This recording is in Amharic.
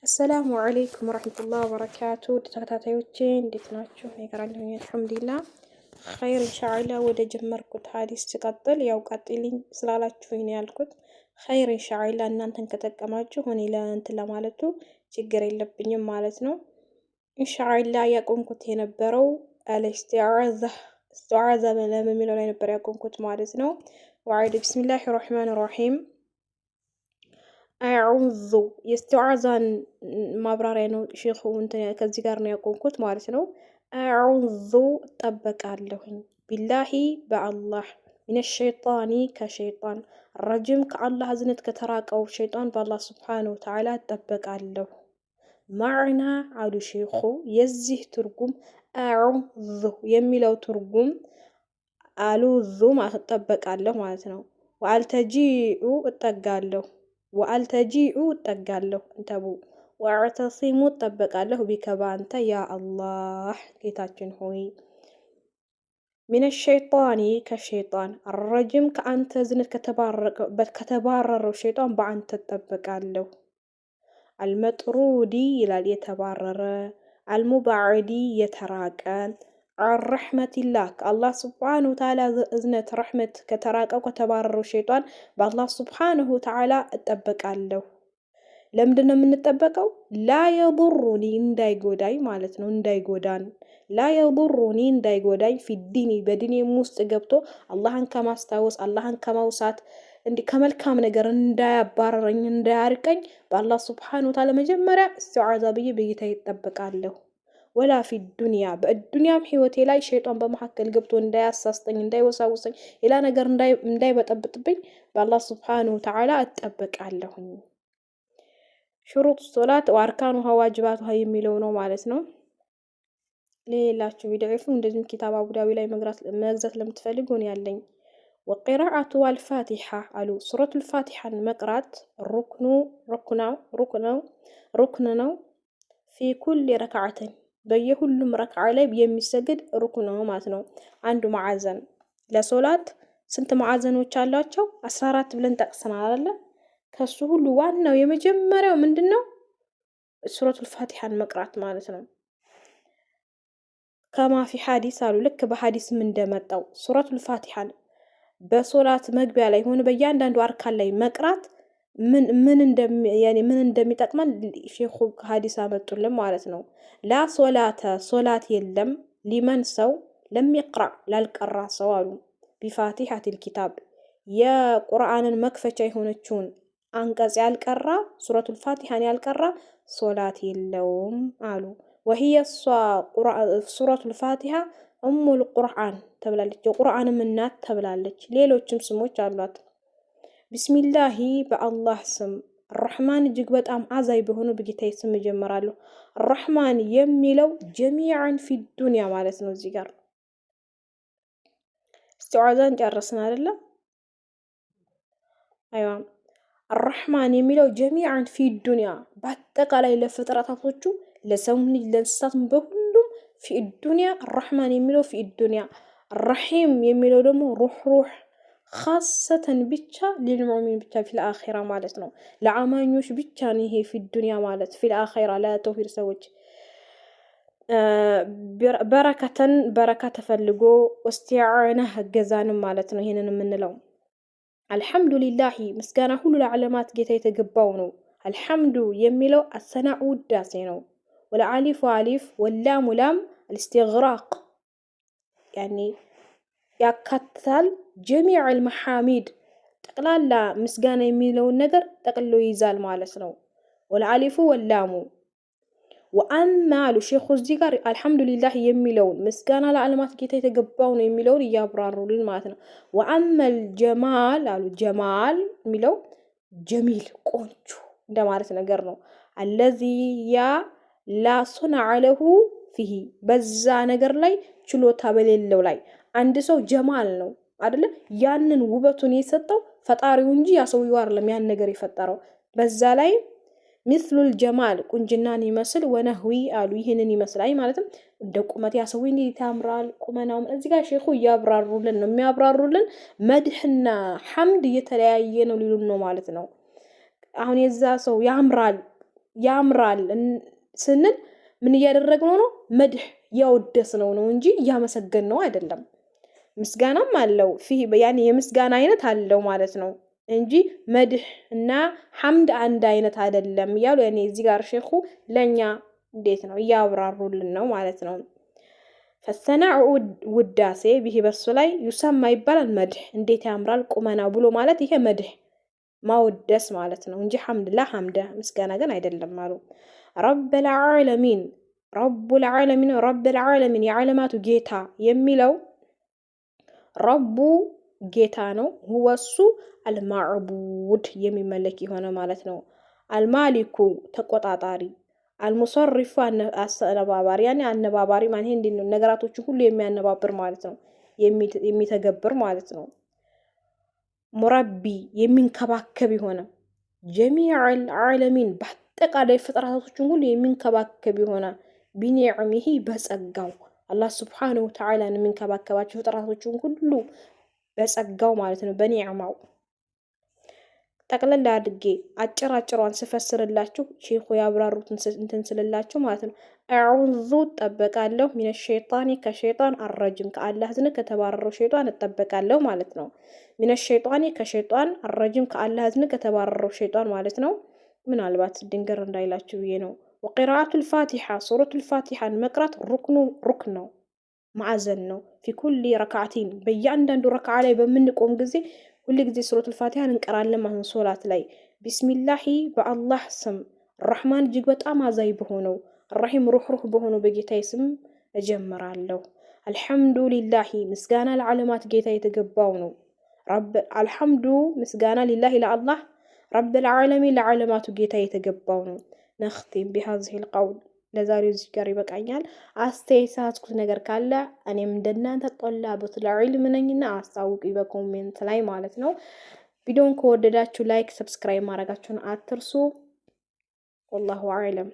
አሰላሙ አለይኩም ወራህመቱላሂ ወበረካቱ። ተከታታዮቼ እንዴት ናችሁ? ይቀራለሁ አልሐምዱሊላህ ኸይር ኢንሻአላህ። ወደ ጀመርኩት ሐዲስ ሲቀጥል ያው ቀጥልኝ ስላላችሁኝ ነው ያልኩት። ኸይር ኢንሻአላህ እናንተን ከጠቀማችሁ እኔ ለእንትን ለማለቱ ችግር የለብኝም ማለት ነው። ኢንሻአላህ ያቆምኩት የነበረው ኢስቲዓዛ በሚለው ላይ ነበር ያቆምኩት ማለት ነው። ወዐይድ ቢስሚላሂር ረህማኒር ረሂም አዑዙ የኢስቲዓዛን ማብራሪያ ነው ሼኹ ከዚህ ጋር ነው ያቆምኩት ማለት ነው። አዑዙ እጠበቃለሁኝ ቢላሂ በአላህ ሚነ ሸይጣኒ ከሸይጣን ረጅም ከአላህ እዝነት ከተራቀው ሸይጣን በአላህ ስብሓነሁ ወተዓላ እጠበቃለሁ። ማዕና አሉ ሼኹ የዚህ ትርጉም አዑዙ የሚለው ትርጉም አሉዙ እጠበቃለሁ ማለት ነው። ወአልተጂኡ እጠጋለሁ ወአልተጂኡ እጠጋለሁ እንተቡ ወአዕተሲሙ እጠበቃለሁ ቢከ በአንተ ያ አላህ ጌታችን ሆይ ሚነ ሸይጣኒ ከሸይጣን ረጅም ከአንተ እዝነት ከተባረረው ሸይጣን በአንተ እጠበቃለሁ። አልመጥሩዲ ይላል የተባረረ፣ አልሙባዕዲ የተራቀ፣ አረሕመቲላህ ከአላህ ስብሓንሁ ተዓላ እዝነት ረሕመት ከተራቀው ከተባረረው ሸይጣን በአላህ ስብሓንሁ ተዓላ እጠበቃለሁ። ለምንድን ነው የምንጠበቀው? ላ የዱሩኒ እንዳይጎዳኝ ማለት ነው። እንዳይጎዳን ላ የዱሩኒ እንዳይጎዳኝ ፊዲኒ በዲኔም ውስጥ ገብቶ አላህን ከማስታወስ አላህን ከማውሳት እንዲህ ከመልካም ነገር እንዳያባረረኝ እንዳያርቀኝ በአላህ ስብሓንሁ ተዓላ መጀመሪያ ኢስቲዓዛ ብዬ በጌታ ይጠበቃለሁ። ወላ ፊ ዱንያ በዱንያም ህይወቴ ላይ ሸይጣን በመካከል ገብቶ እንዳያሳስተኝ እንዳይወሳውሰኝ ሌላ ነገር እንዳይበጠብጥብኝ በአላህ ስብሓንሁ ተዓላ እጠበቃለሁኝ። ሽሩጥ ሶላት ወአርካኑሃ ዋጅባቱሃ የሚለው ነው ማለት ነው። ሌላችሁ ቢደዒፉ እንደዚህም ኪታብ አቡዳቢ ላይ መግዛት ለምትፈልጉ ነው ያለኝ። ወቂራአቱ አልፋቲሓ አሉ ሱረቱል ፋቲሓን መቅራት ሩክን ነው። ፊ ኩል ረክዓተን በየሁሉም ረክዓ ላይ የሚሰግድ ሩክን ነው ማለት ነው። አንዱ ማዕዘን ለሶላት ስንት ማዕዘኖች አሏቸው? 14 ብለን ጠቅሰናል አይደለ? ከሱ ሁሉ ዋናው የመጀመሪያው ምንድነው? ሱረቱል ፋቲሓን መቅራት ማለት ነው። ከማፊ ሐዲስ አሉ ልክ በሐዲስም እንደመጣው ሱረቱል ፋቲሓን በሶላት መግቢያ ላይ ሆነ በእያንዳንዱ አርካን ላይ መቅራት ምን እንደሚጠቅመን ሼኹ ሐዲስ አመጡልን ማለት ነው። ላ ሶላት የለም ሊመን ሰው ለሚቅራ ላልቀራ ሰው አሉ ቢፋቲሐቲል ኪታብ የቁርአንን መክፈቻ የሆነችውን አንቀጽ ያልቀራ ሱረቱል ፋቲሓን ያልቀራ ሶላት የለውም አሉ። ወህየ ሱረቱል ፋቲሓ ኡሙል ቁርአን ተብላለች፣ የቁርአንም እናት ተብላለች። ሌሎችም ስሞች አሏት። ቢስሚላሂ በአላህ ስም አርሕማን እጅግ በጣም አዛይ በሆኑ በጌታዬ ስም እጀምራለሁ። አርሕማን የሚለው ጀሚዓን ፊ ዱንያ ማለት ነው። እዚህ ጋር ኢስቲዓዛን ጨረስን አይደለም? አይዋ አርሕማን የሚለው ጀሚዓን ፊ ዱንያ በአጠቃላይ ለፍጥረታቶቹ ለሰው ልጅ ለእንስሳትም በሁሉም ፊ ዱንያ አርሕማን የሚለው ፊ ዱንያ፣ ረሒም የሚለው ደግሞ ሩህ ኻሰተን ብቻ ሊልሙእሚን ብቻ ፊል አኺራ ማለት ነው። ለአማኞች ብቻ ነው ይሄ ፊ ዱንያ ማለት። ፊል አኺራ ለተውሂድ ሰዎች በረከተን በረካ ተፈልጎ ወስቲዓና እገዛንም ማለት ነው። ይሄንን የምንለው አልሐምዱሊላሂ ምስጋና ሁሉ ለዓለማት ጌታ የተገባው ነው። አልሐምዱ የሚለው አሰናኡ ውዳሴ ነው። ወለአሊፉ አሊፍ ወላሙ ላም አልስቲግራቅ ያኒ ያካትታል። ጀሚዕ መሐሚድ ጠቅላላ ምስጋና የሚለውን ነገር ጠቅልሎ ይይዛል ማለት ነው። ወለአሊፉ ወላሙ ወአማ አሉ ሼኹ እዚህ ጋር አልሐምዱሊላህ የሚለውን ምስጋና ለዓለማት ጌታ የተገባው ነው የሚለውን እያብራሩልን ማለት ነው። ወአመል ጀማል አሉ ጀማል የሚለው ጀሚል ቆንጆ እንደማለት ነገር ነው። አለዚ ያ ላ ሱነዐ ለሁ ፊሂ በዛ ነገር ላይ ችሎታ በሌለው ላይ አንድ ሰው ጀማል ነው አይደለ? ያንን ውበቱን የሰጠው ፈጣሪው እንጂ ያ ሰውየው አይደለም ያን ነገር የፈጠረው። በዛ ላይ ሚስሉል ጀማል ቁንጅናን ይመስል ወነህዊ አሉ ይህንን ይመስላል ማለትም እንደ ቁመት ያ ሰው እንዴት ያምራል ቁመናው። እዚህ ጋር ሼኹ እያብራሩልን ነው። የሚያብራሩልን መድህና ሐምድ እየተለያየ ነው ሊሉን ነው ማለት ነው። አሁን የዛ ሰው ያምራል ያምራል ስንል ምን እያደረግነው ነው? መድህ ያወደስነው ነው እንጂ እያመሰገንነው አይደለም። ምስጋናም አለው ያኔ የምስጋና አይነት አለው ማለት ነው እንጂ መድህ እና ሐምድ አንድ አይነት አይደለም እያሉ ያኔ እዚህ ጋር ሼኹ ለኛ እንዴት ነው እያብራሩልን ነው ማለት ነው። ፈሰናዕ ውዳሴ ብሄ በሱ ላይ ዩሰማ ይባላል መድህ እንዴት ያምራል ቁመናው ብሎ ማለት ይሄ መድህ ማወደስ ማለት ነው እንጂ ሐምድ ሐምደ ምስጋና ግን አይደለም አሉ። ረብል ዓለሚን ረቡል ዓለሚን ረብል ዓለሚን የዓለማቱ ጌታ የሚለው ረቡ ጌታ ነው። ሁወሱ አልማዕቡድ የሚመለክ የሆነ ማለት ነው። አልማሊኩ ተቆጣጣሪ፣ አልሙሰሪፉ አነባባሪ፣ ያኔ አነባባሪ ማለት ይሄ እንዴት ነው? ነገራቶችን ሁሉ የሚያነባብር ማለት ነው፣ የሚተገብር ማለት ነው። ሙረቢ የሚንከባከብ የሆነ ጀሚዐል ዓለሚን በአጠቃላይ ፍጥረታቶችን ሁሉ የሚንከባከብ የሆነ ቢኒዕሚሂ በጸጋው አላህ ስብሓነሁ ወተዓላን የሚንከባከባቸው ፍጥረታቶችን ሁሉ በጸጋው ማለት ነው፣ በኒዕማው። ጠቅለል አድርጌ አጭሯን ስፈስርላችሁ ሼኹ ያብራሩትን እንትን ስልላችሁ ማለት ነው። አዑዙ እጠበቃለሁ ሚነ ሸይጣኒ ከሸይጣን አረጅም ከአላህ ዝን ከተባረረው ሸይጣን እጠበቃለሁ ማለት ነው። ሚነ ሸይጣኒ ከሸይጣን አረጅም ከአላህ ዝን ከተባረረው ሸይጣን ማለት ነው። ምናልባት ድንገር እንዳይላችሁ ብዬ ነው። ወቂራአቱል ፋቲሓ ሱረቱል ፋቲሓን መቅራት ሩክን ነው፣ ማዕዘን ነው። ፊ ኩሊ ረክዓቲን በየአንዳንዱ ረክዓ ላይ በምንቆም ጊዜ ሁሉ ጊዜ ሱረቱል ፋቲሓን እንቀራለን ማለት ነው። ሶላት ላይ ቢስሚላሂ በአላህ ስም ረሕማን እጅግ በጣም አዛይ በሆነው ራሂም ሩህሩህ በሆነው በጌታዬ ስም እጀምራለሁ። አልሐምዱሊላሂ ምስጋና ለዓለማት ጌታ የተገባው ነው። አልሐምዱ ምስጋና ሊላሂ ለአላህ ረብል ዓለሚን ለዓለማቱ ጌታ የተገባው ነው። ነኽቲም ቢሃዚሂል ቀውል ለዛሬው እዚህ ጋር ይበቃኛል። አስተያየት ሳትኩት ነገር ካለ እኔም እንደናንተ ጦላበቱል ዒልም ነኝና አስታውቁ በኮሜንት ላይ ማለት ነው። ቪዲዮውን ከወደዳችሁ ላይክ፣ ሰብስክራይብ ማድረጋችሁን አትርሱ። ወላሁ አዕለም።